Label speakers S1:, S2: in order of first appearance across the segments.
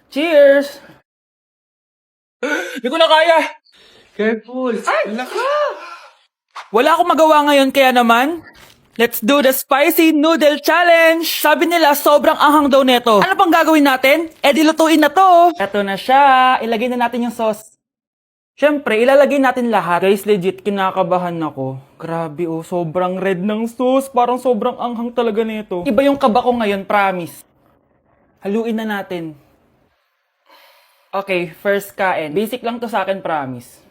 S1: Cheers! Hindi ko na kaya!
S2: Careful!
S1: Ay!
S2: Wala ka!
S1: Wala akong magawa ngayon, kaya naman, let's do the spicy noodle challenge! Sabi nila, sobrang anghang daw neto. Ano pang gagawin natin? Eh, dilutuin na to! Eto na siya. Ilagay na natin yung sauce. Siyempre, ilalagay natin lahat. Guys, legit, kinakabahan ako. Grabe oh, sobrang red ng sauce. Parang sobrang anghang talaga nito. Iba yung kaba ko ngayon, promise. Haluin na natin. Okay, first kain. Basic lang to sa akin, promise.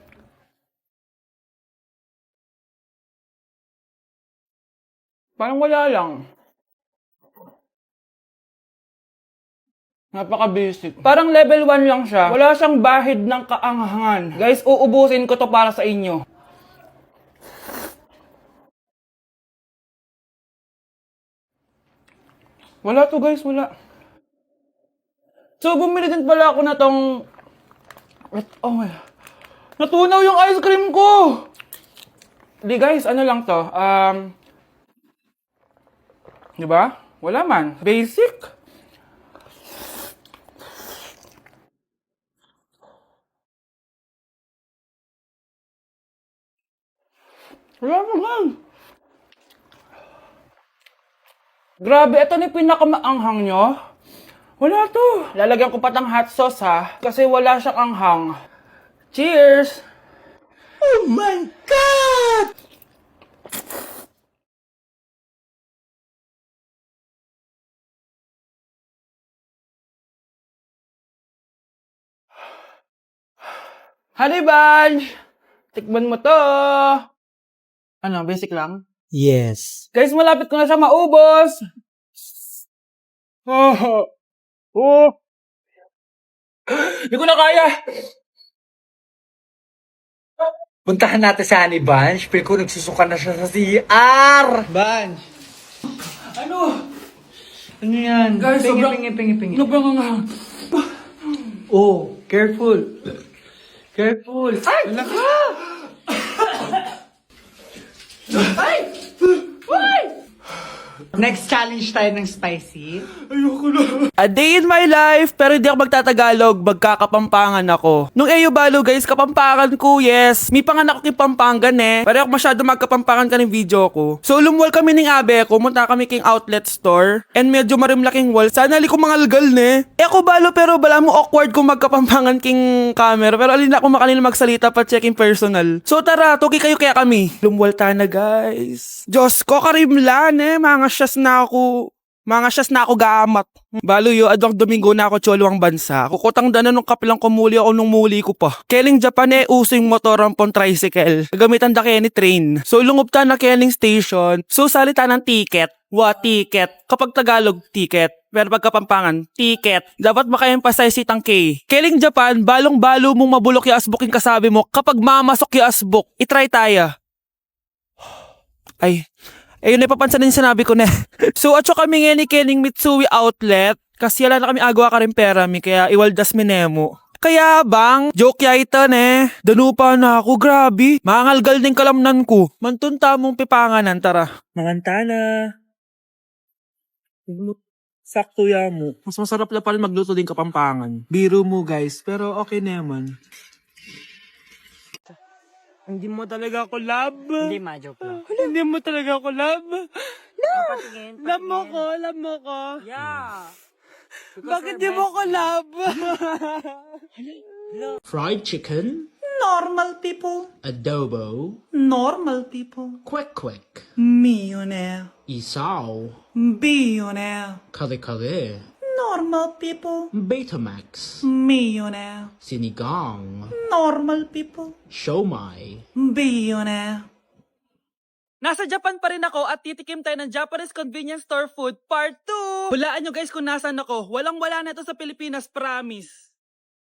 S1: Parang wala lang. Napaka-basic. Parang level 1 lang siya. Wala siyang bahid ng kaanghangan. Guys, uubusin ko to para sa inyo. Wala to guys, wala. So, bumili din pala ako na tong... Oh my... Natunaw yung ice cream ko! Di guys, ano lang to? Di ba? Wala man. Basic. Wala naman. Grabe, ito na yung pinakamaanghang nyo. Wala to. Lalagyan ko pa ng hot sauce ha. Kasi wala siyang anghang. Cheers!
S2: Oh my God!
S1: Honey Bunch! Tikman mo to! Ano, basic lang?
S2: Yes.
S1: Guys, malapit ko na siya maubos! Oh! Oh! Hindi ko na kaya!
S2: Puntahan natin sa Honey Bunch. Pero kung nagsusuka na siya sa CR. Bunch!
S1: Ano?
S2: Ano yan?
S1: Guys,
S2: pingi,
S1: sobrang...
S2: pingi.
S1: Ano bang anghang?
S2: Oh, careful. Careful.
S1: Ay!
S2: Wala ka!
S1: Ay! Ay!
S2: Next challenge tayo ng spicy.
S1: Ayoko na. A day in my life, pero hindi ako magtatagalog, magkakapampangan ako. Nung Eyo Balo guys, kapampangan ko, yes. May panganak ko Pampangan eh. Pero ako masyado magkapampangan ka ng video ko. So lumwal kami ng abe ko, munta kami king outlet store. And medyo marimlaking wall. Sana li ko mga algal ne. Eh ako Balo, pero bala mo awkward kung magkapampangan king camera. Pero alin ako makanila magsalita pa checking personal. So tara, tugi kayo kaya kami. Lumwal ta na guys. Diyos ko, karimlan eh. Mga syas na ako. Mga syas na ako gamat. Balo yo, adwang Domingo na ako cholo ang bansa. Kukutang dana nung kapilang kumuli ako nung muli ko pa. Keling Japan eh, uso yung motoran pong tricycle. Gamitan da kaya ni train. So lungob ta na keling station. So salita ng ticket. Ticket. Kapag Tagalog, ticket. Pero pagkapampangan, ticket. Dapat maka-emphasize itang K. Keling Japan, balong-balo mong mabulok yung asbok yung kasabi mo. Kapag mamasok yung asbok, itry tayo. Ay, ayun na papansin yung sinabi ko na. So, atso kami ngayon ni Keling Mitsui Outlet. Kasi wala na kami agawa ka rin pera mi, kaya iwaldas mi nemo. Kaya bang, joke ya ito ne. Danupa na ako, grabe. Mangalgal din kalamnan ko. Mantunta mong pipanganan, tara. Mangantana. Sakto ya mo. Mas masarap na pala magluto din kapampangan. Biro mo guys, pero okay naman. Hindi mo talaga ako love.
S3: Hindi, ma-joke lang.
S1: Hindi mo talaga ako love.
S3: Patingin,
S1: Love mo ko, love mo ko.
S3: Yeah.
S1: Bakit di mo ko love?
S4: Fried chicken,
S1: Normal people.
S4: adobo,
S1: Normal people.
S4: kwek,
S1: Millionaire.
S4: isaw,
S1: Billionaire.
S4: kare,
S1: Normal people.
S4: Betamax,
S1: Millionaire.
S4: sinigang,
S1: Normal people.
S4: siomai,
S1: Billionaire. Nasa Japan pa rin ako at titikim tayo ng Japanese convenience store food part 2. Hulaan nyo guys kung nasan ako. Walang-wala na ito sa Pilipinas, promise.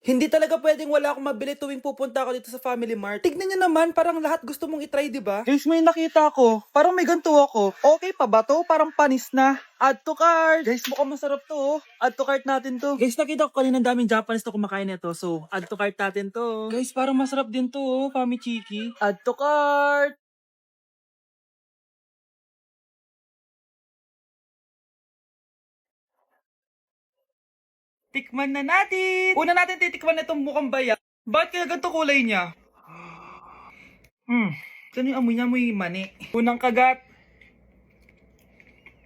S1: Hindi talaga pwedeng wala akong mabili tuwing pupunta ako dito sa Family Mart. Tignan nyo naman, parang lahat gusto mong itry, di ba? Guys, may nakita ko. Parang may ganito ako. Okay pa ba to? Parang panis na. Add to cart. Guys, mukhang masarap to. Oh. Add to cart natin to. Guys, nakita ko kanina daming Japanese na kumakain nito. So, add to cart natin to. Guys, parang masarap din to, oh, Fami Chiki. Add to cart. Tikman na natin! Una natin titikman na itong mukhang bayat. Bakit kaya ganito kulay niya? Saan yung amoy niya? Amoy mani. Unang kagat.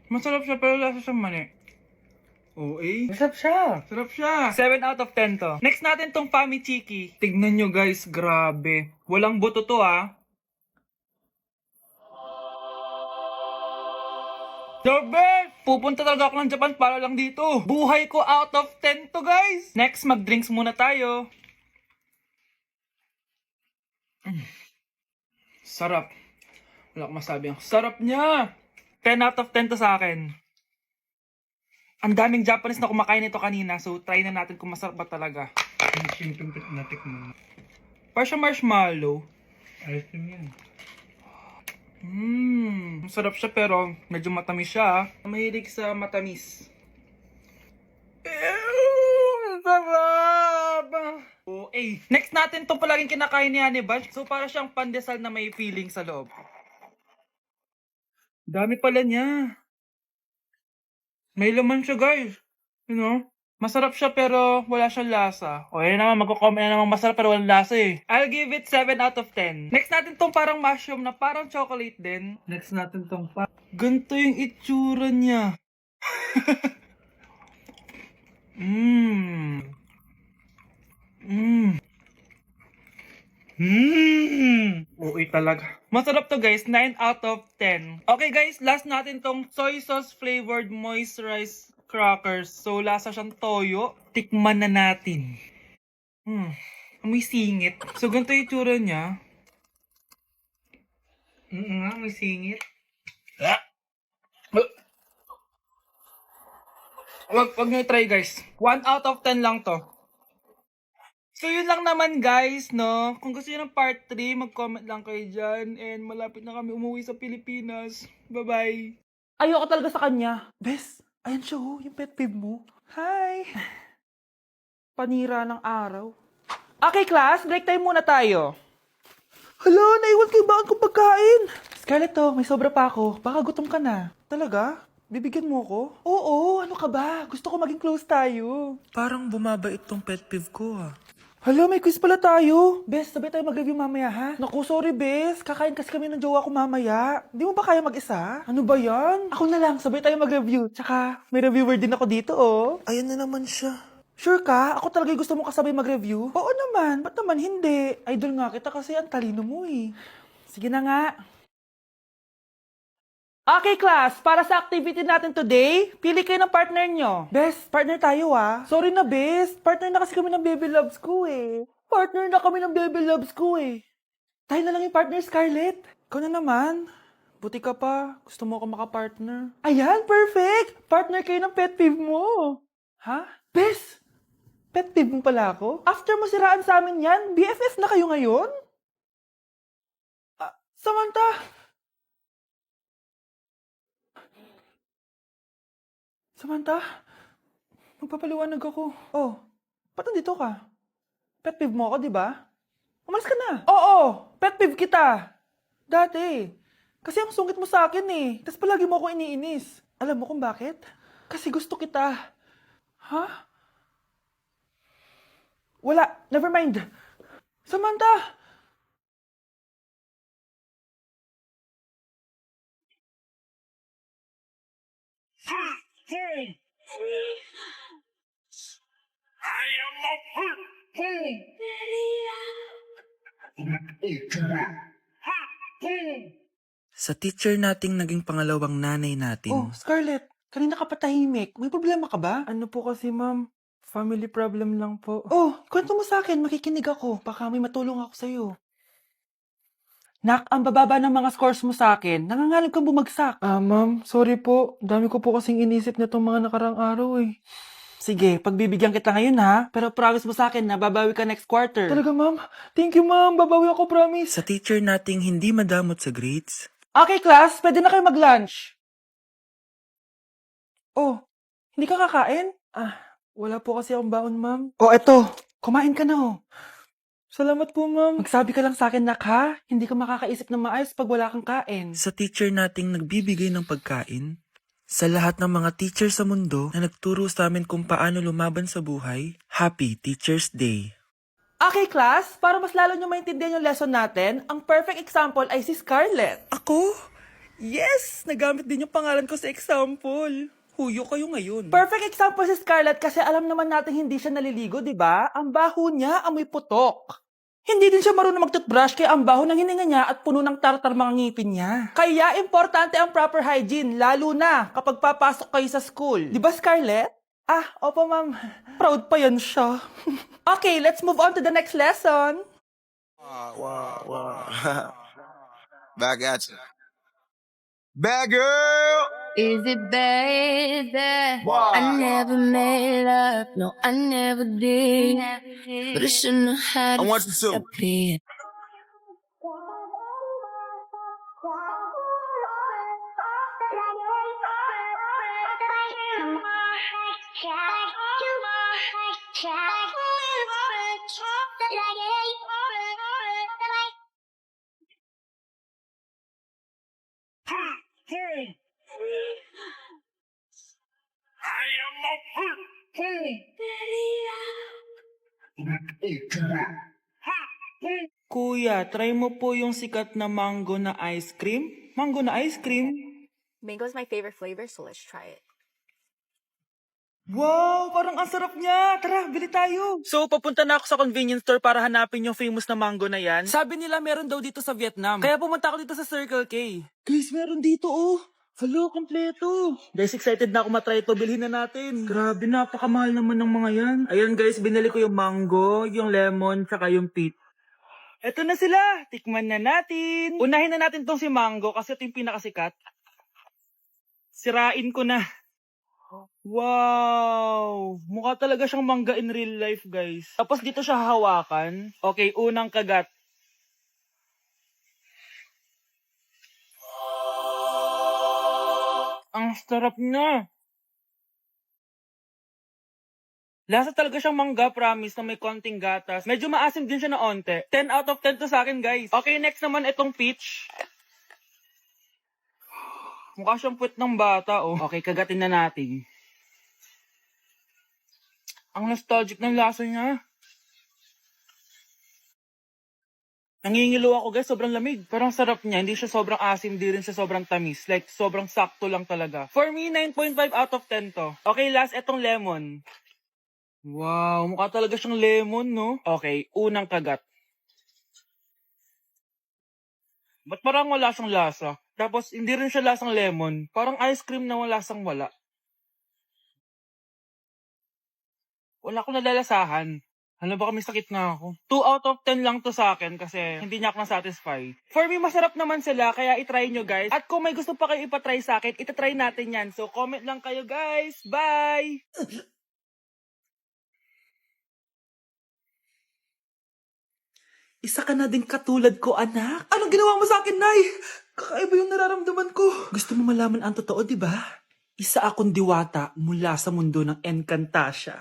S1: Masarap siya pero lasa siyang mani. Oo eh.
S2: Masarap siya.
S1: Sarap siya. 7 out of 10 to. Next natin tong Fami Chiki. Tignan nyo guys, grabe. Walang buto to ah. The best! Pupunta talaga ako ng Japan para lang dito. Buhay ko out of 10 to guys. Next, mag-drinks muna tayo. Sarap. Wala akong masabi. Ang sarap niya. 10 out of 10 to sa akin. Ang daming Japanese na kumakain nito kanina, so try na natin kung masarap ba talaga.
S2: Yung natikman.
S1: Parang siya marshmallow.
S2: Ayos din yan.
S1: Masarap siya pero medyo matamis siya. Mahilig sa matamis. Sarap! Okay. Next natin itong palaging kinakain ni Honey Bunch. So para siyang pandesal na may feeling sa loob. Dami pala niya. May laman siya guys. You know? Masarap siya pero wala siyang lasa. O yun naman, magko-comment na naman masarap pero walang lasa eh. I'll give it 7 out of 10. Next natin tong parang mushroom na parang chocolate din.
S2: Next natin tong
S1: Ganito yung itsura niya. Uy talaga. Masarap to guys, 9 out of 10. Okay guys, last natin tong soy sauce flavored moisturized crackers. So lasa siyang toyo. Tikman na natin. Amoy singit. So ganito yung itsura niya.
S2: may singit.
S1: Wag nyo try guys. 1 out of 10 lang to. So yun lang naman guys, no? Kung gusto nyo ng part 3, mag-comment lang kayo dyan. And malapit na kami umuwi sa Pilipinas. Bye-bye. Ayoko talaga sa kanya. Bes, ayan siya oh, yung pet peeve mo. Hi! Panira ng araw. Okay class, break time muna tayo. Hala, naiwan kayo bakit kong pagkain? Scarlett to, may sobra pa ako. Baka gutom ka na. Talaga? Bibigyan mo ko? Oo, ano ka ba? Gusto ko maging close tayo. Parang bumabait tong pet peeve ko ah. Hala, may quiz pala tayo. Bes, sabay tayo mag-review mamaya ha? Naku, sorry Bes. Kakain kasi kami ng jowa ko mamaya. Di mo ba kaya mag-isa? Ano ba yan? Ako na lang, sabay tayo mag-review. Tsaka, may reviewer din ako dito oh. Ayan na naman siya. Sure ka? Ako talaga gusto mo kasabay mag-review? Oo naman, ba't naman hindi? Idol nga kita kasi ang talino mo eh. Sige na nga. Okay, class. Para sa activity natin today, pili kayo ng partner nyo. Best, partner tayo ah. Sorry na, best. Partner na kasi kami ng baby loves ko eh. Partner na kami ng baby loves ko eh. Tayo na lang yung partner, Scarlett. Ikaw na naman. Buti ka pa. Gusto mo ako makapartner. Ayan, perfect. Partner kayo ng pet peeve mo. Ha? Best, pet peeve mo pala ako? After mo siraan sa amin yan, BFF na kayo ngayon? Samantha! Samantha, magpapaliwanag ako. Oh, ba't nandito ka? Pet peeve mo ako, di ba? Umalis ka na. Oo, pet peeve kita. Dati. Kasi ang sungit mo sa akin eh. Tapos palagi mo ako iniinis. Alam mo kung bakit? Kasi gusto kita. Ha? Wala, never mind. Samantha!
S5: Sa teacher nating naging pangalawang nanay natin,
S1: Oh, Scarlett, kanina ka pa tahimik. May problema ka ba? Ano po kasi, ma'am? Family problem lang po. Oh, kwento mo sa akin. Makikinig ako. Baka may matulong ako sa'yo. Nak, ang bababa ng mga scores mo sa akin. Nangangalib kang bumagsak. Ma'am, sorry po. Dami ko po kasing inisip na itong mga nakarang araw eh. Sige, pagbibigyan kita ngayon ha. Pero promise mo sa akin na babawi ka next quarter. Talaga, ma'am? Thank you, ma'am. Babawi ako, promise.
S5: sa teacher nating hindi madamot sa grades,
S1: Okay, class. Pwede na kayo mag-lunch. Oh, hindi ka kakain? Wala po kasi akong baon, ma'am. Oh, eto. Kumain ka na, oh. Salamat po, ma'am. Magsabi ka lang sa akin, nak, ha? Hindi ka makakaisip ng maayos pag wala kang kain.
S5: sa teacher nating nagbibigay ng pagkain, Sa lahat ng mga teacher sa mundo na nagturo sa amin kung paano lumaban sa buhay, Happy Teacher's Day!
S1: Okay, class, para mas lalo nyo maintindihan yung lesson natin, ang perfect example ay si Scarlett.
S5: Ako? Yes! Nagamit din yung pangalan ko sa example. Huyo kayo ngayon.
S1: Perfect example si Scarlett kasi alam naman natin hindi siya naliligo, di ba? Ang baho niya, amoy putok. Hindi din siya marunong mag-toothbrush kaya ang baho ng hininga niya at puno ng tartar mga ngipin niya. Kaya importante ang proper hygiene, lalo na kapag papasok kayo sa school. Di ba, Scarlett? Ah, opo ma'am. Proud pa yan siya. Okay, let's move on to the next lesson.
S6: Back at you. Bad girl.
S7: Is it bad that I never made up? No, I never did. But I shouldn't have had
S6: I want you to.
S7: disappear.
S1: Kuya, try mo po yung sikat na mango na ice cream. Mango na ice cream?
S8: Mango is my favorite flavor, so let's try it.
S1: Wow, parang ang sarap niya. Tara, bili tayo. So, papunta na ako sa convenience store para hanapin yung famous na mango na yan. Sabi nila meron daw dito sa Vietnam. Kaya pumunta ako dito sa Circle K. Guys, meron dito oh. Hello, kompleto. Guys, excited na ako matry ito. Bilhin na natin. Grabe, napakamahal naman ng mga yan. Ayan guys, binili ko yung mango, yung lemon, tsaka yung peach. Eto na sila. Tikman na natin. Unahin na natin tong si mango kasi ito yung pinakasikat. Sirain ko na. Wow! Mukha talaga siyang mangga in real life, guys. Tapos dito siya hahawakan. Okay, unang kagat. Ang sarap na. Lasa talaga siyang mangga, promise, na may konting gatas. Medyo maasim din siya na onte. 10 out of 10 to sa akin, guys. Okay, next naman itong peach. Mukha siyang puwet ng bata, oh. Okay, kagatin na natin. Ang nostalgic ng lasa niya. Nangingilo ako guys, sobrang lamig. Parang sarap niya, hindi siya sobrang asim, hindi rin siya sobrang tamis. Like, sobrang sakto lang talaga. For me, 9.5 out of 10 to. Okay, last, etong lemon. Wow, mukha talaga siyang lemon, no? Okay, unang kagat. Ba't parang wala siyang lasa? Tapos, hindi rin siya lasang lemon. Parang ice cream na wala lasang wala. Wala akong nalalasahan. Ano ba kami sakit na ako? 2 out of 10 lang to sa akin kasi hindi niya ako na-satisfy. For me, masarap naman sila kaya itry nyo guys. At kung may gusto pa kayo ipatry sa akin, itatry natin yan. So comment lang kayo guys. Bye!
S5: Isa ka na din katulad ko, anak. Anong ginawa mo sa akin, Nay? Kakaiba yung nararamdaman ko. Gusto mo malaman ang totoo, di ba? Isa akong diwata mula sa mundo ng Encantasia.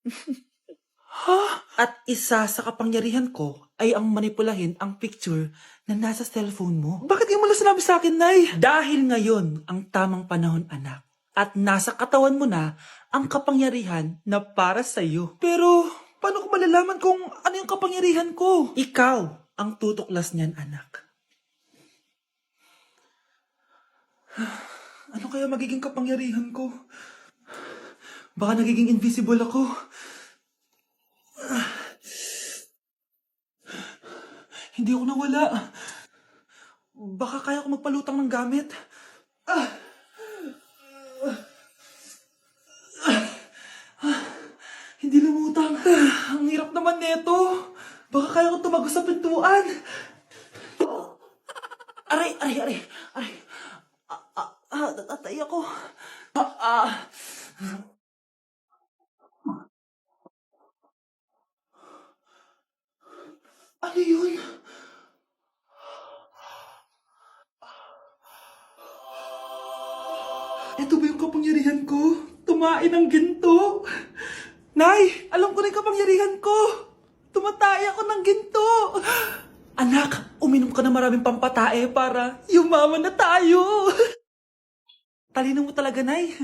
S5: Ha? At isa sa kapangyarihan ko ay ang manipulahin ang picture na nasa cellphone mo. Bakit di mo lang sinabi sa akin, Nay? Dahil ngayon ang tamang panahon, anak. At nasa katawan mo na ang kapangyarihan na para sa'yo. Pero, paano ko malalaman kung ano yung kapangyarihan ko? Ikaw ang tutuklas niyan, anak. Ano kaya magiging kapangyarihan ko? Baka nagiging invisible ako. Hindi ako nawala. Baka kaya ko magpalutang ng gamit. Hindi lumutang. Ang hirap naman neto. Baka kaya ko tumagos sa pintuan. Aray. Tatay ako. Ano yun? Ito ba yung kapangyarihan ko? Tumain ng ginto? Nay, alam ko na yung kapangyarihan ko. Tumatay ako ng ginto. Anak, uminom ka na maraming pampatae para yumaman na tayo. Talino mo talaga, Nay.